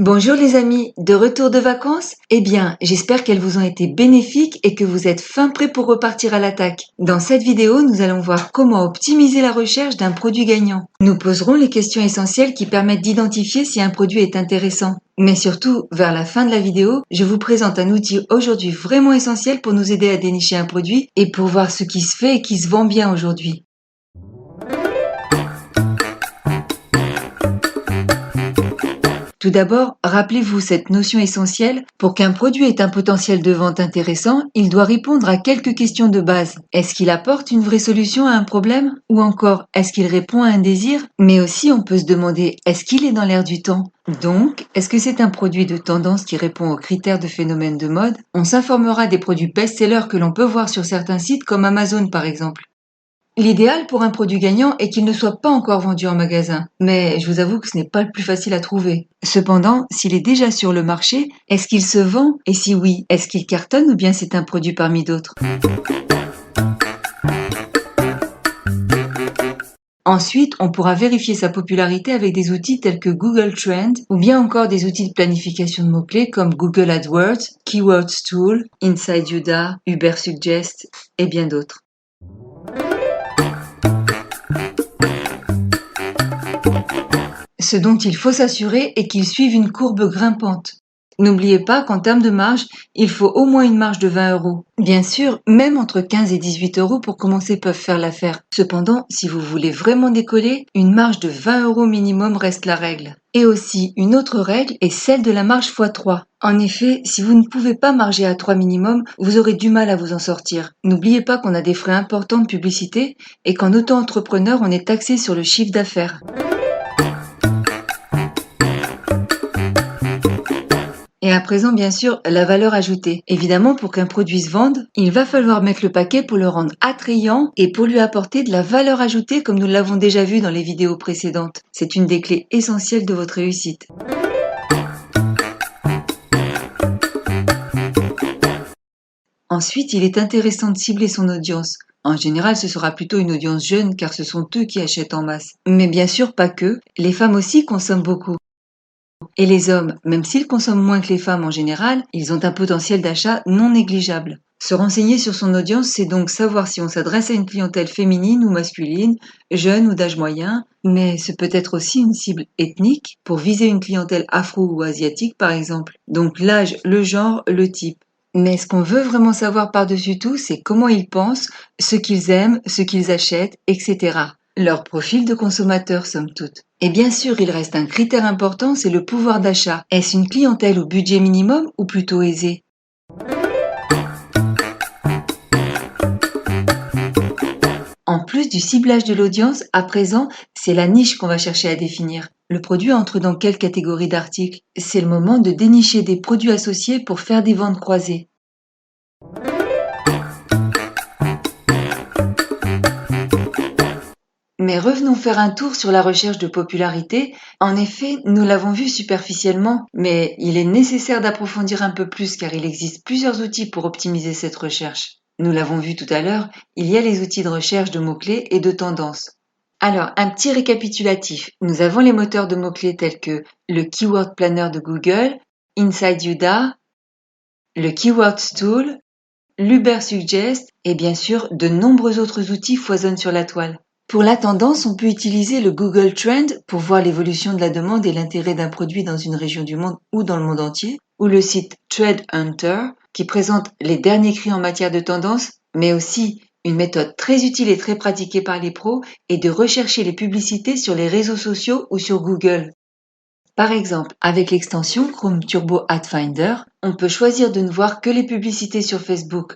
Bonjour les amis, de retour de vacances? Eh bien, j'espère qu'elles vous ont été bénéfiques et que vous êtes fin prêts pour repartir à l'attaque. Dans cette vidéo, nous allons voir comment optimiser la recherche d'un produit gagnant. Nous poserons les questions essentielles qui permettent d'identifier si un produit est intéressant. Mais surtout, vers la fin de la vidéo, je vous présente un outil aujourd'hui vraiment essentiel pour nous aider à dénicher un produit et pour voir ce qui se fait et qui se vend bien aujourd'hui. Tout d'abord, rappelez-vous cette notion essentielle, pour qu'un produit ait un potentiel de vente intéressant, il doit répondre à quelques questions de base. Est-ce qu'il apporte une vraie solution à un problème? Ou encore, est-ce qu'il répond à un désir? Mais aussi, on peut se demander, est-ce qu'il est dans l'air du temps? Donc, est-ce que c'est un produit de tendance qui répond aux critères de phénomène de mode? On s'informera des produits best-sellers que l'on peut voir sur certains sites comme Amazon par exemple. L'idéal pour un produit gagnant est qu'il ne soit pas encore vendu en magasin, mais je vous avoue que ce n'est pas le plus facile à trouver. Cependant, s'il est déjà sur le marché, est-ce qu'il se vend? Et si oui, est-ce qu'il cartonne ou bien c'est un produit parmi d'autres? Ensuite, on pourra vérifier sa popularité avec des outils tels que Google Trends ou bien encore des outils de planification de mots-clés comme Google AdWords, Keywords Tool, Inside Uda, Ubersuggest et bien d'autres. Ce dont il faut s'assurer est qu'ils suivent une courbe grimpante. N'oubliez pas qu'en termes de marge, il faut au moins une marge de 20 euros. Bien sûr, même entre 15 et 18 euros pour commencer peuvent faire l'affaire. Cependant, si vous voulez vraiment décoller, une marge de 20 euros minimum reste la règle. Et aussi, une autre règle est celle de la marge x3. En effet, si vous ne pouvez pas marger à 3 minimum, vous aurez du mal à vous en sortir. N'oubliez pas qu'on a des frais importants de publicité et qu'en auto-entrepreneur, on est taxé sur le chiffre d'affaires. Et à présent, bien sûr, la valeur ajoutée. Évidemment, pour qu'un produit se vende, il va falloir mettre le paquet pour le rendre attrayant et pour lui apporter de la valeur ajoutée comme nous l'avons déjà vu dans les vidéos précédentes. C'est une des clés essentielles de votre réussite. Ensuite, il est intéressant de cibler son audience. En général, ce sera plutôt une audience jeune car ce sont eux qui achètent en masse. Mais bien sûr, pas que. Les femmes aussi consomment beaucoup. Et les hommes, même s'ils consomment moins que les femmes en général, ils ont un potentiel d'achat non négligeable. Se renseigner sur son audience, c'est donc savoir si on s'adresse à une clientèle féminine ou masculine, jeune ou d'âge moyen, mais ce peut être aussi une cible ethnique pour viser une clientèle afro ou asiatique par exemple. Donc l'âge, le genre, le type. Mais ce qu'on veut vraiment savoir par-dessus tout, c'est comment ils pensent, ce qu'ils aiment, ce qu'ils achètent, etc. Leur profil de consommateur, somme toute. Et bien sûr, il reste un critère important, c'est le pouvoir d'achat. Est-ce une clientèle au budget minimum ou plutôt aisée? En plus du ciblage de l'audience, à présent, c'est la niche qu'on va chercher à définir. Le produit entre dans quelle catégorie d'articles? C'est le moment de dénicher des produits associés pour faire des ventes croisées. Mais revenons faire un tour sur la recherche de popularité. En effet, nous l'avons vu superficiellement, mais il est nécessaire d'approfondir un peu plus car il existe plusieurs outils pour optimiser cette recherche. Nous l'avons vu tout à l'heure, il y a les outils de recherche de mots-clés et de tendances. Alors, un petit récapitulatif. Nous avons les moteurs de mots-clés tels que le Keyword Planner de Google, Inside Uda, le Keywords Tool, l'Ubersuggest et bien sûr de nombreux autres outils foisonnent sur la toile. Pour la tendance, on peut utiliser le Google Trend pour voir l'évolution de la demande et l'intérêt d'un produit dans une région du monde ou dans le monde entier, ou le site Trend Hunter qui présente les derniers cris en matière de tendance, mais aussi une méthode très utile et très pratiquée par les pros est de rechercher les publicités sur les réseaux sociaux ou sur Google. Par exemple, avec l'extension Chrome Turbo Ad Finder, on peut choisir de ne voir que les publicités sur Facebook.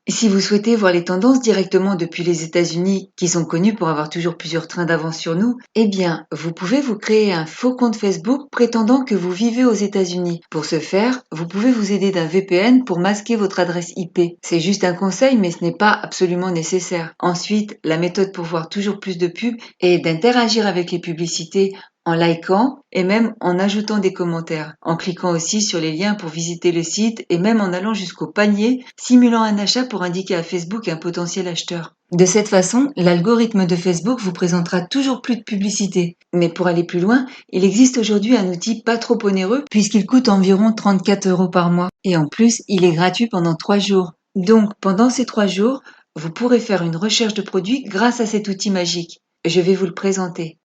Si vous souhaitez voir les tendances directement depuis les États-Unis, qui sont connus pour avoir toujours plusieurs trains d'avance sur nous, eh bien, vous pouvez vous créer un faux compte Facebook prétendant que vous vivez aux États-Unis. Pour ce faire, vous pouvez vous aider d'un VPN pour masquer votre adresse IP. C'est juste un conseil, mais ce n'est pas absolument nécessaire. Ensuite, la méthode pour voir toujours plus de pubs est d'interagir avec les publicités en likant et même en ajoutant des commentaires, en cliquant aussi sur les liens pour visiter le site et même en allant jusqu'au panier, simulant un achat pour indiquer à Facebook un potentiel acheteur. De cette façon, l'algorithme de Facebook vous présentera toujours plus de publicité. Mais pour aller plus loin, il existe aujourd'hui un outil pas trop onéreux puisqu'il coûte environ 34 € par mois. Et en plus, il est gratuit pendant 3 jours. Donc, pendant ces 3 jours, vous pourrez faire une recherche de produits grâce à cet outil magique. Je vais vous le présenter.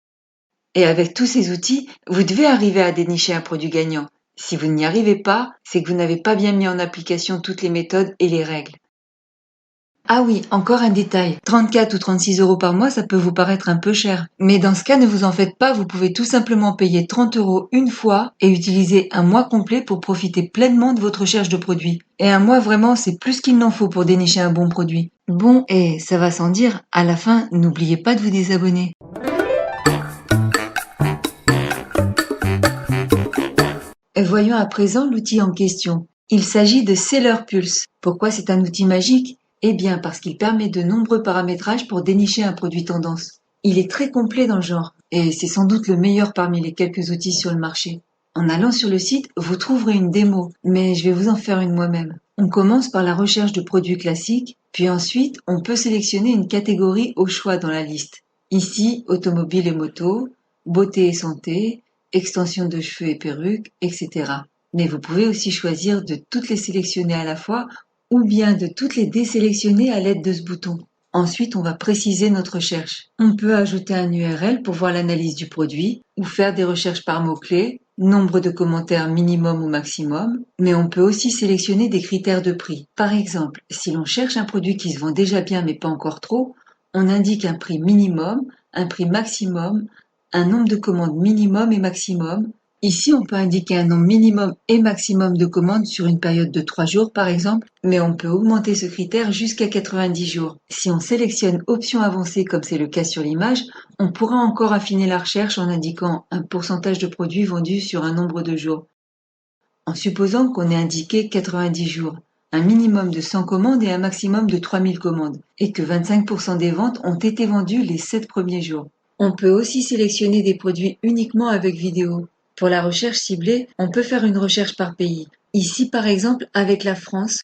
Et avec tous ces outils, vous devez arriver à dénicher un produit gagnant. Si vous n'y arrivez pas, c'est que vous n'avez pas bien mis en application toutes les méthodes et les règles. Ah oui, encore un détail. 34 ou 36 € par mois, ça peut vous paraître un peu cher. Mais dans ce cas, ne vous en faites pas, vous pouvez tout simplement payer 30 € une fois et utiliser un mois complet pour profiter pleinement de votre recherche de produits. Et un mois, vraiment, c'est plus qu'il n'en faut pour dénicher un bon produit. Bon, et ça va sans dire, à la fin, n'oubliez pas de vous désabonner. Voyons à présent l'outil en question. Il s'agit de Seller Pulse. Pourquoi c'est un outil magique ? Eh bien parce qu'il permet de nombreux paramétrages pour dénicher un produit tendance. Il est très complet dans le genre, et c'est sans doute le meilleur parmi les quelques outils sur le marché. En allant sur le site, vous trouverez une démo, mais je vais vous en faire une moi-même. On commence par la recherche de produits classiques, puis ensuite on peut sélectionner une catégorie au choix dans la liste. Ici, automobile et moto, beauté et santé, extension de cheveux et perruques, etc. Mais vous pouvez aussi choisir de toutes les sélectionner à la fois ou bien de toutes les désélectionner à l'aide de ce bouton. Ensuite, on va préciser notre recherche. On peut ajouter un URL pour voir l'analyse du produit ou faire des recherches par mots-clés, nombre de commentaires minimum ou maximum, mais on peut aussi sélectionner des critères de prix. Par exemple, si l'on cherche un produit qui se vend déjà bien mais pas encore trop, on indique un prix minimum, un prix maximum, un nombre de commandes minimum et maximum. Ici, on peut indiquer un nombre minimum et maximum de commandes sur une période de 3 jours par exemple, mais on peut augmenter ce critère jusqu'à 90 jours. Si on sélectionne option avancée comme c'est le cas sur l'image, on pourra encore affiner la recherche en indiquant un pourcentage de produits vendus sur un nombre de jours. En supposant qu'on ait indiqué 90 jours, un minimum de 100 commandes et un maximum de 3000 commandes, et que 25% des ventes ont été vendues les 7 premiers jours. On peut aussi sélectionner des produits uniquement avec vidéo. Pour la recherche ciblée, on peut faire une recherche par pays. Ici, par exemple, avec la France.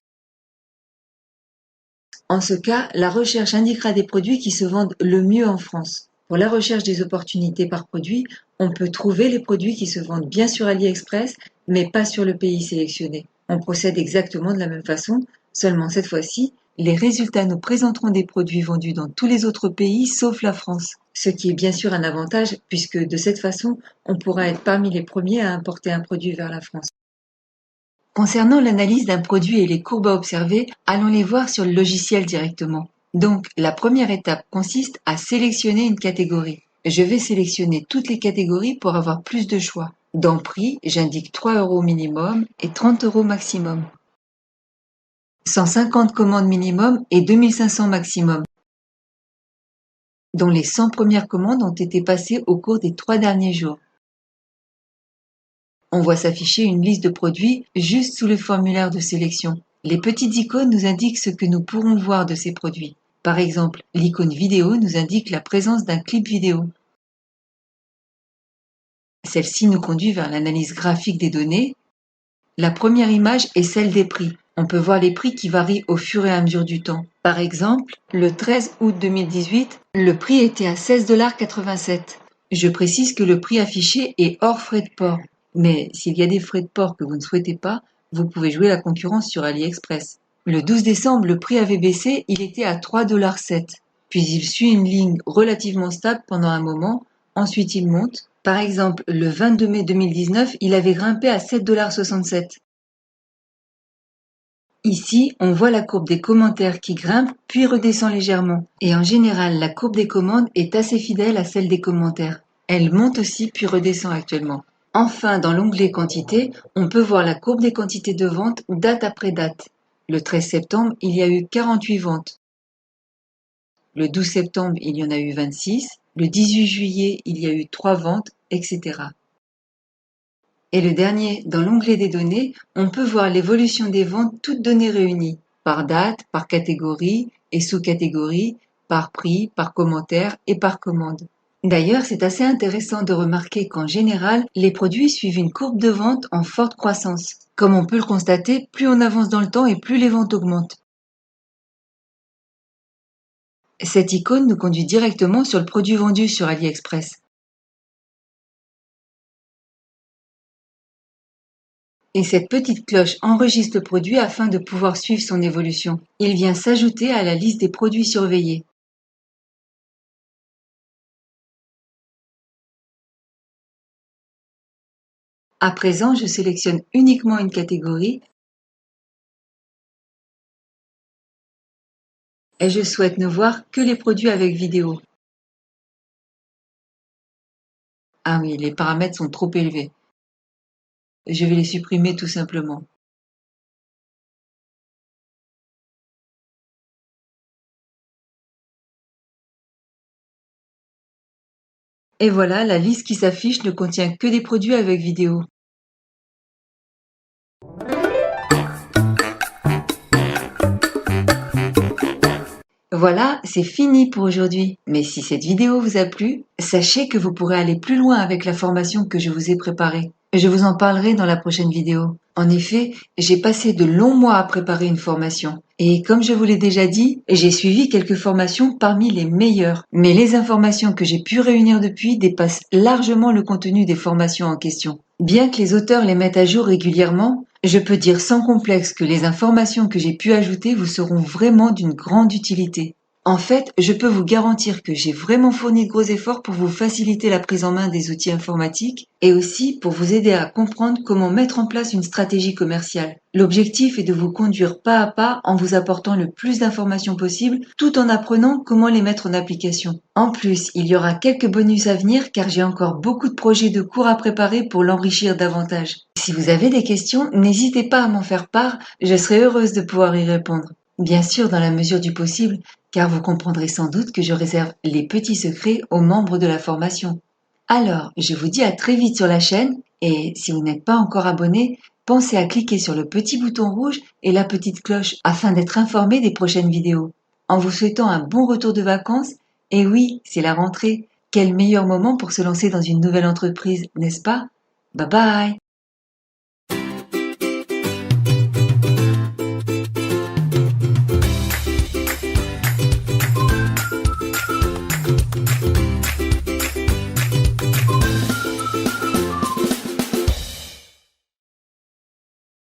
En ce cas, la recherche indiquera des produits qui se vendent le mieux en France. Pour la recherche des opportunités par produit, on peut trouver les produits qui se vendent bien sur AliExpress, mais pas sur le pays sélectionné. On procède exactement de la même façon, seulement cette fois-ci, les résultats nous présenteront des produits vendus dans tous les autres pays sauf la France. Ce qui est bien sûr un avantage puisque de cette façon, on pourra être parmi les premiers à importer un produit vers la France. Concernant l'analyse d'un produit et les courbes à observer, allons les voir sur le logiciel directement. Donc, la première étape consiste à sélectionner une catégorie. Je vais sélectionner toutes les catégories pour avoir plus de choix. Dans prix, j'indique 3 € minimum et 30 € maximum. 150 commandes minimum et 2500 maximum, dont les 100 premières commandes ont été passées au cours des 3 derniers jours. On voit s'afficher une liste de produits juste sous le formulaire de sélection. Les petites icônes nous indiquent ce que nous pourrons voir de ces produits. Par exemple, l'icône vidéo nous indique la présence d'un clip vidéo. Celle-ci nous conduit vers l'analyse graphique des données. La première image est celle des prix. On peut voir les prix qui varient au fur et à mesure du temps. Par exemple, le 13 août 2018, le prix était à 16,87 $. Je précise que le prix affiché est hors frais de port. Mais s'il y a des frais de port que vous ne souhaitez pas, vous pouvez jouer la concurrence sur AliExpress. Le 12 décembre, le prix avait baissé, il était à 3,07 $. Puis il suit une ligne relativement stable pendant un moment, ensuite il monte. Par exemple, le 22 mai 2019, il avait grimpé à 7,67 $. Ici, on voit la courbe des commentaires qui grimpe puis redescend légèrement. Et en général, la courbe des commandes est assez fidèle à celle des commentaires. Elle monte aussi puis redescend actuellement. Enfin, dans l'onglet quantité, on peut voir la courbe des quantités de vente date après date. Le 13 septembre, il y a eu 48 ventes. Le 12 septembre, il y en a eu 26. Le 18 juillet, il y a eu 3 ventes, etc. Et le dernier, dans l'onglet des données, on peut voir l'évolution des ventes toutes données réunies, par date, par catégorie et sous-catégorie, par prix, par commentaire et par commande. D'ailleurs, c'est assez intéressant de remarquer qu'en général, les produits suivent une courbe de vente en forte croissance. Comme on peut le constater, plus on avance dans le temps et plus les ventes augmentent. Cette icône nous conduit directement sur le produit vendu sur AliExpress. Et cette petite cloche enregistre le produit afin de pouvoir suivre son évolution. Il vient s'ajouter à la liste des produits surveillés. À présent, je sélectionne uniquement une catégorie et je souhaite ne voir que les produits avec vidéo. Ah oui, les paramètres sont trop élevés. Je vais les supprimer tout simplement. Et voilà, la liste qui s'affiche ne contient que des produits avec vidéo. Voilà, c'est fini pour aujourd'hui. Mais si cette vidéo vous a plu, sachez que vous pourrez aller plus loin avec la formation que je vous ai préparée. Je vous en parlerai dans la prochaine vidéo. En effet, j'ai passé de longs mois à préparer une formation. Et comme je vous l'ai déjà dit, j'ai suivi quelques formations parmi les meilleures. Mais les informations que j'ai pu réunir depuis dépassent largement le contenu des formations en question. Bien que les auteurs les mettent à jour régulièrement, je peux dire sans complexe que les informations que j'ai pu ajouter vous seront vraiment d'une grande utilité. En fait, je peux vous garantir que j'ai vraiment fourni de gros efforts pour vous faciliter la prise en main des outils informatiques et aussi pour vous aider à comprendre comment mettre en place une stratégie commerciale. L'objectif est de vous conduire pas à pas en vous apportant le plus d'informations possible tout en apprenant comment les mettre en application. En plus, il y aura quelques bonus à venir car j'ai encore beaucoup de projets de cours à préparer pour l'enrichir davantage. Si vous avez des questions, n'hésitez pas à m'en faire part, je serai heureuse de pouvoir y répondre. Bien sûr, dans la mesure du possible, car vous comprendrez sans doute que je réserve les petits secrets aux membres de la formation. Alors, je vous dis à très vite sur la chaîne et si vous n'êtes pas encore abonné, pensez à cliquer sur le petit bouton rouge et la petite cloche afin d'être informé des prochaines vidéos. En vous souhaitant un bon retour de vacances, et oui, c'est la rentrée, quel meilleur moment pour se lancer dans une nouvelle entreprise, n'est-ce pas? Bye bye!